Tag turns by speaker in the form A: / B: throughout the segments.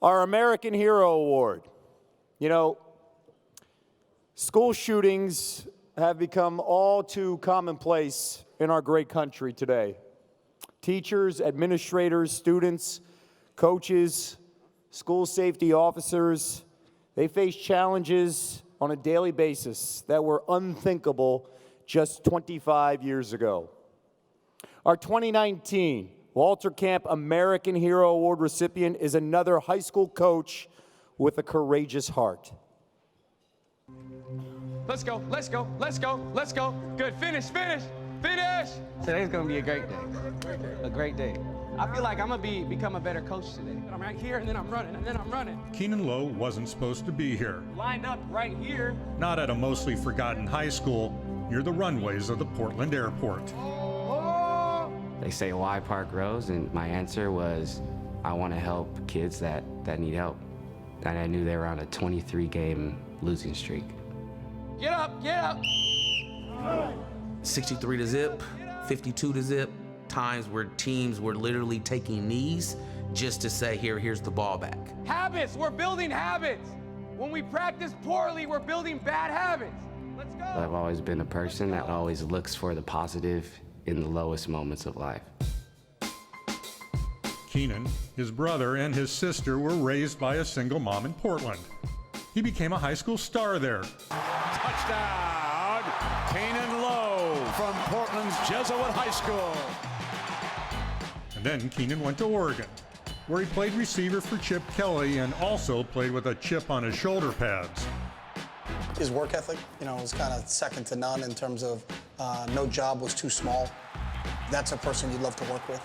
A: Our American Hero Award. You know, school shootings have become all too commonplace in our great country today. Teachers, administrators, students, coaches, school safety officers, they face challenges on a daily basis that were unthinkable just 25 years ago. Our 2019 Walter Camp American Hero Award recipient is another high school coach with a courageous heart.
B: Let's go, let's go, let's go, let's go. Good, finish, finish, finish.
C: Today's gonna be a great day, a great day. I feel like I'm gonna become a better coach today.
B: I'm right here, and then I'm running, and then I'm running.
D: Keanon Lowe wasn't supposed to be here.
B: Lined up right here.
D: Not at a mostly forgotten high school near the runways of the Portland airport.
C: They say, why Park Rose? And my answer was, I want to help kids that need help. And I knew they were on a 23-game losing streak.
B: Get up, get up.
E: 63 to zip, 52 to zip, times where teams were literally taking knees just to say, here's the ball back.
B: Habits, we're building habits. When we practice poorly, we're building bad habits. Let's go.
C: I've always been a person that always looks for the positive in the lowest moments of life.
D: Keanon, his brother, and his sister were raised by a single mom in Portland. He became a high school star there.
F: Touchdown, Keanon Lowe from Portland's Jesuit High School.
D: And then Keanon went to Oregon, where he played receiver for Chip Kelly and also played with a chip on his shoulder pads.
G: His work ethic, was kind of second to none in terms of no job was too small. That's a person you'd love to work with.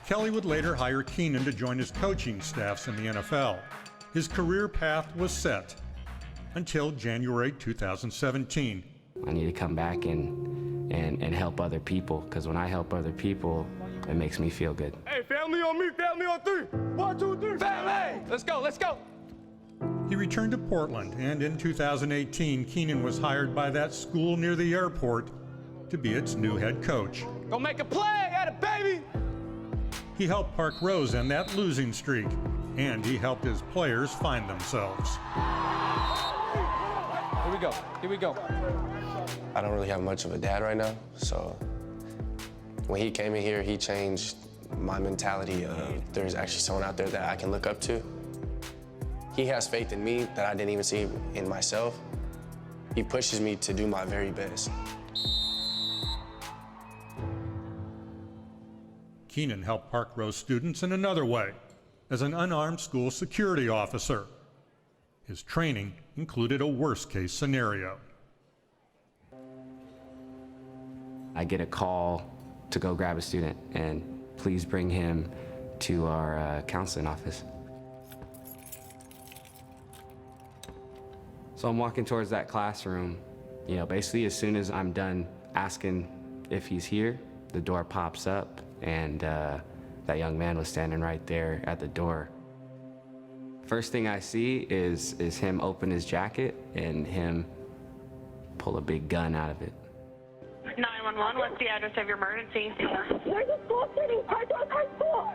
D: Kelly would later hire Keanon to join his coaching staffs in the NFL. His career path was set until January 2017.
C: I need to come back and help other people, because when I help other people, it makes me feel good.
B: Hey, family on me, family on three. 1, 2, 3, family. Let's go, let's go.
D: He returned to Portland, and in 2018, Keanon was hired by that school near the airport to be its new head coach.
B: Go make a play, at it, baby.
D: He helped Park Rose end that losing streak, and he helped his players find themselves.
B: Here we go, here we go.
H: I don't really have much of a dad right now, so when he came in here, he changed my mentality of there's actually someone out there that I can look up to. He has faith in me that I didn't even see in myself. He pushes me to do my very best.
D: Keanon helped Park Rose students in another way, as an unarmed school security officer. His training included a worst-case scenario.
C: I get a call to go grab a student, and please bring him to our counseling office. So I'm walking towards that classroom. Basically as soon as I'm done asking if he's here, the door pops up, and that young man was standing right there at the door. First thing I see is him open his jacket and him pull a big gun out of it.
I: 911, what's the address of your emergency?
J: There's a school shooting, Park Rose High School.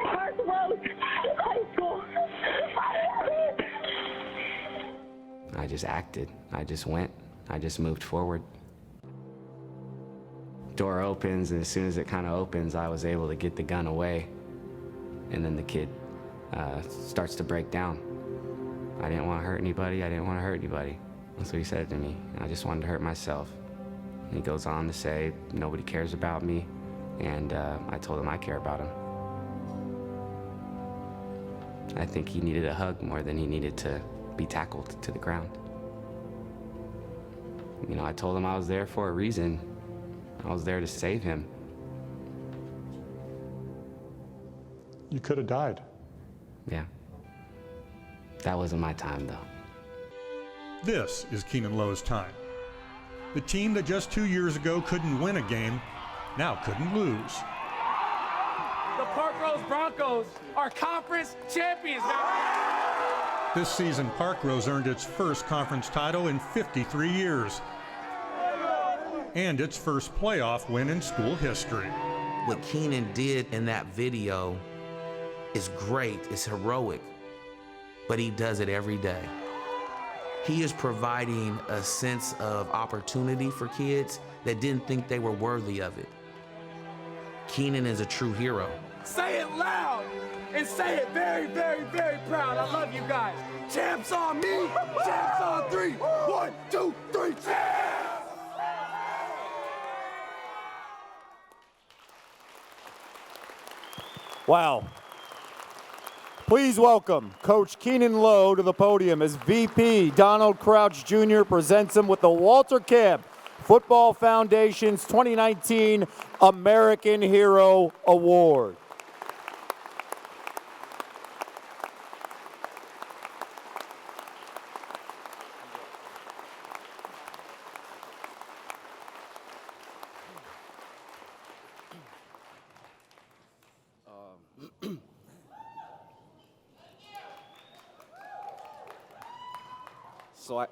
J: Park Rose High School.
C: I just acted. I just went. I just moved forward. Door opens, and as soon as it kind of opens, I was able to get the gun away. And then the kid starts to break down. I didn't want to hurt anybody. I didn't want to hurt anybody. That's what he said to me. I just wanted to hurt myself. And he goes on to say, nobody cares about me. And I told him I care about him. I think he needed a hug more than he needed to be tackled to the ground. I told him I was there for a reason. I was there to save him.
K: You could have died.
C: Yeah. That wasn't my time, though.
D: This is Keanon Lowe's time. The team that just 2 years ago couldn't win a game, now couldn't lose.
B: The Park Rose Broncos are conference champions now.
D: This season, Park Rose earned its first conference title in 53 years. And its first playoff win in school history.
E: What Keanon did in that video is great, it's heroic, but he does it every day. He is providing a sense of opportunity for kids that didn't think they were worthy of it. Keanon is a true hero.
B: Say it loud and say it very, very, very proud. I love you guys. Champs on me, champs on three. 1, 2, 3, champs!
A: Wow. Please welcome Coach Keanon Lowe to the podium as VP Donald Crouch Jr. presents him with the Walter Camp Football Foundation's 2019 American Hero Award.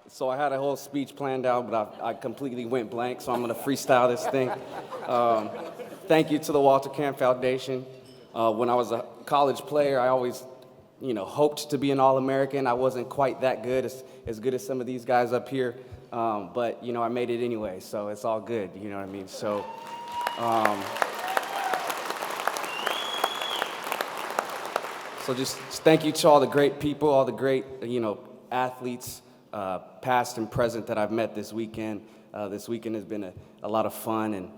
L: So I had a whole speech planned out, but I completely went blank, so I'm going to freestyle this thing. Thank you to the Walter Camp Foundation. When I was a college player, I always, hoped to be an All-American. I wasn't quite that good, as good as some of these guys up here, but, I made it anyway, so it's all good, you know what I mean? So just thank you to all the great people, all the great, athletes, past and present that I've met this weekend. This weekend has been a lot of fun, and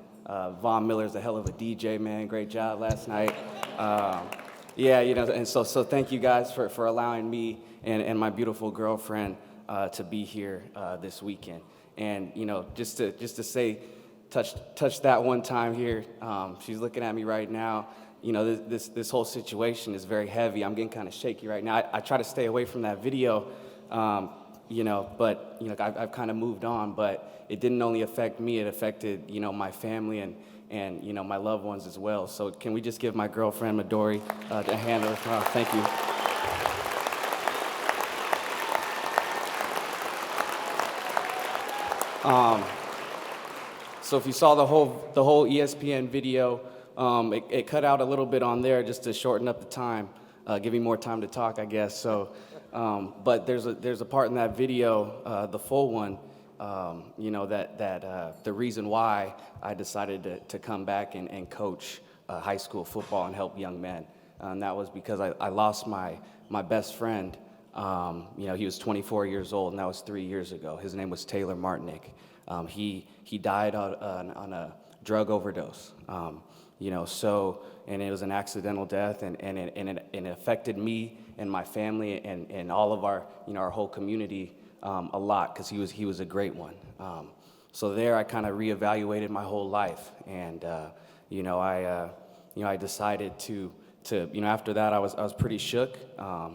L: Von Miller's a hell of a DJ, man. Great job last night. And so thank you guys for allowing me and my beautiful girlfriend to be here this weekend. And just to say, touch that one time here. She's looking at me right now. This whole situation is very heavy. I'm getting kind of shaky right now. I try to stay away from that video. But I've kind of moved on, but it didn't only affect me, it affected, my family and my loved ones as well. So can we just give my girlfriend, Midori, a hand of thank you. So if you saw the whole ESPN video, it cut out a little bit on there just to shorten up the time, give me more time to talk, I guess. So. But there's a part in that video, the full one, that the reason why I decided to come back and coach high school football and help young men. And that was because I lost my best friend. He was 24 years old, and that was 3 years ago. His name was Taylor Martinick. He died on a drug overdose. And it was an accidental death, and it affected me and my family and all of our, our whole community a lot, because he was a great one. So there I kind of reevaluated my whole life, and I decided to after that I was pretty shook.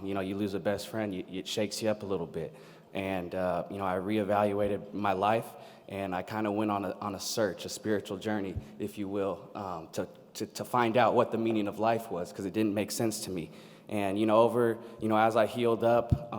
L: You lose a best friend, it shakes you up a little bit, and I reevaluated my life, and I kind of went on a search, a spiritual journey, if you will, to find out what the meaning of life was, because it didn't make sense to me. And as I healed up,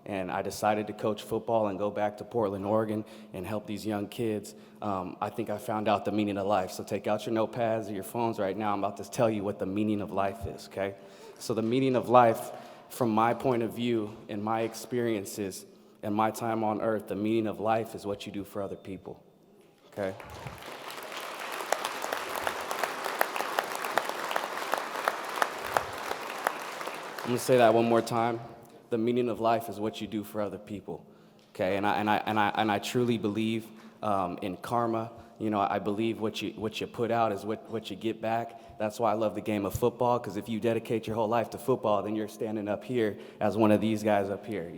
L: and I decided to coach football and go back to Portland, Oregon, and help these young kids, I think I found out the meaning of life. So take out your notepads or your phones right now. I'm about to tell you what the meaning of life is, okay? So the meaning of life, from my point of view and my experiences and my time on earth, the meaning of life is what you do for other people, okay? I'm gonna say that one more time. The meaning of life is what you do for other people, okay? And I truly believe in karma. I believe what you put out is what you get back. That's why I love the game of football, because if you dedicate your whole life to football, then you're standing up here as one of these guys up here,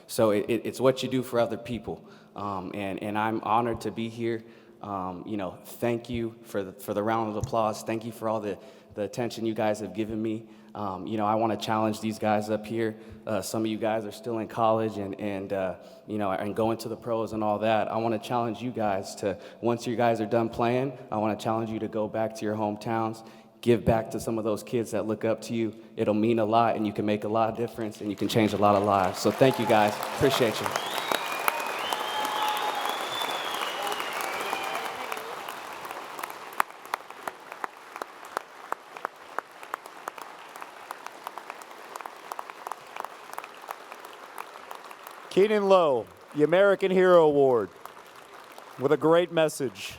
L: So it's what you do for other people, and I'm honored to be here. Thank you for the round of applause. Thank you for all the attention you guys have given me. I want to challenge these guys up here. Some of you guys are still in college and going to the pros and all that. I want to challenge you guys to, once you guys are done playing, I want to challenge you to go back to your hometowns, give back to some of those kids that look up to you. It'll mean a lot, and you can make a lot of difference, and you can change a lot of lives. So thank you guys. Appreciate you.
A: Keanon Lowe, the American Hero Award, with a great message.